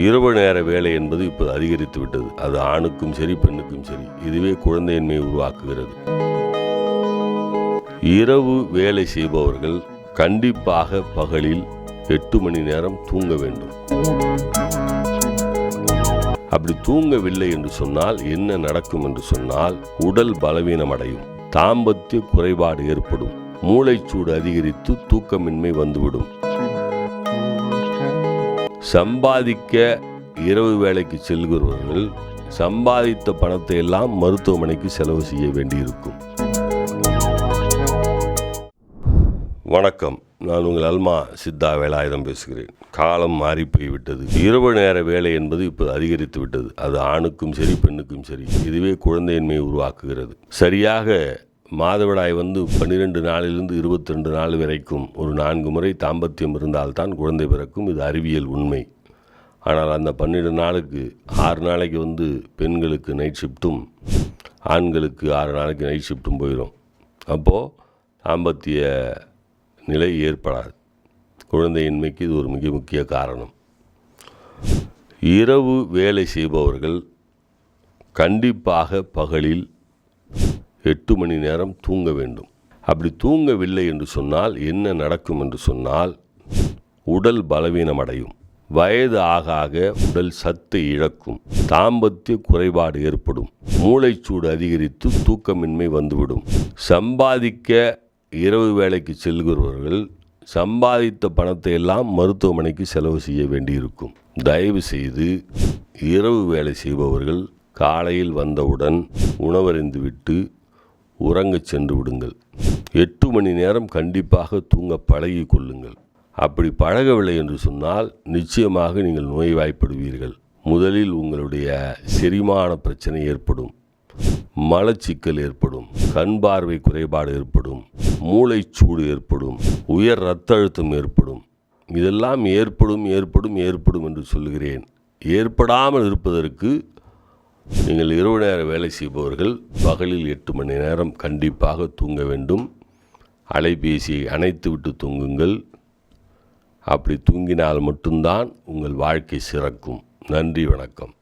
இரவு நேர வேலை என்பது இப்போது அதிகரித்து விட்டது. அது ஆணுக்கும் சரி பெண்ணுக்கும் சரி. இதுவே குழந்தையின்மையை உருவாக்குகிறது. இரவு வேலை செய்பவர்கள் கண்டிப்பாக பகலில் 8 மணி நேரம் தூங்க வேண்டும். அப்படி தூங்கவில்லை என்று சொன்னால் என்ன நடக்கும் என்று சொன்னால் உடல் பலவீனம் அடையும், தாம்பத்திய குறைபாடு ஏற்படும், மூளைச்சூடு அதிகரித்து தூக்கமின்மை வந்துவிடும். சம்பாதிக்க இரவு வேலைக்கு செல்கிறவர்கள் சம்பாதித்த பணத்தை எல்லாம் மருத்துவமனைக்கு செலவு செய்ய வேண்டியிருக்கும். வணக்கம், நான் உங்கள் அல்மா சித்தா வேலாயுதம் பேசுகிறேன். காலம் மாறி போய்விட்டது. இரவு நேர வேலை என்பது இப்போது அதிகரித்து விட்டது. அது ஆணுக்கும் சரி பெண்ணுக்கும் சரி. இதுவே குழந்தையின்மையை உருவாக்குகிறது. சரியாக மாதவிடாய் 12 நாளிலிருந்து 22 நாள் வரைக்கும் ஒரு 4 முறை தாம்பத்தியம் இருந்தால்தான் குழந்தை பிறக்கும். இது அறிவியல் உண்மை. ஆனால் அந்த 12 நாளுக்கு 6 நாளைக்கு பெண்களுக்கு நைட் ஷிஃப்ட்டும் ஆண்களுக்கு 6 நாளைக்கு நைட் ஷிஃப்ட்டும் போயிடும். அப்போது தாம்பத்திய நிலை ஏற்படாது. குழந்தையின்மைக்கு இது ஒரு மிக முக்கிய காரணம். இரவு வேலை செய்பவர்கள் கண்டிப்பாக பகலில் 8 மணி நேரம் தூங்க வேண்டும். அப்படி தூங்கவில்லை என்று சொன்னால் என்ன நடக்கும் என்று சொன்னால் உடல் பலவீனம் அடையும், வயது ஆக ஆக உடல் சத்தை இழக்கும், தாம்பத்திய குறைபாடு ஏற்படும், மூளைச்சூடு அதிகரித்து தூக்கமின்மை வந்துவிடும். சம்பாதிக்க இரவு வேலைக்கு செல்கிறவர்கள் சம்பாதித்த பணத்தை எல்லாம் மருத்துவமனைக்கு செலவு செய்ய வேண்டியிருக்கும். தயவு செய்து இரவு வேலை செய்பவர்கள் காலையில் வந்தவுடன் உணவருந்திவிட்டு உறங்கச் சென்று விடுங்கள். 8 மணி நேரம் கண்டிப்பாக தூங்க பழகி கொள்ளுங்கள். அப்படி பழகவில்லை என்று சொன்னால் நிச்சயமாக நீங்கள் நோய்வாய்ப்படுவீர்கள். முதலில் உங்களுடைய செரிமான பிரச்சனை ஏற்படும், மலச்சிக்கல் ஏற்படும், கண் பார்வை குறைபாடு ஏற்படும், மூளைச்சூடு ஏற்படும், உயர் இரத்த அழுத்தம் ஏற்படும். இதெல்லாம் ஏற்படும் என்று சொல்கிறேன். ஏற்படாமல் இருப்பதற்கு நீங்கள் இரவு நேர வேலை செய்பவர்கள் பகலில் 8 மணி நேரம் கண்டிப்பாக தூங்க வேண்டும். அலைபேசியை அணைத்து விட்டு தூங்குங்கள். அப்படி தூங்கினால் மட்டும்தான் உங்கள் வாழ்க்கை சிறக்கும். நன்றி, வணக்கம்.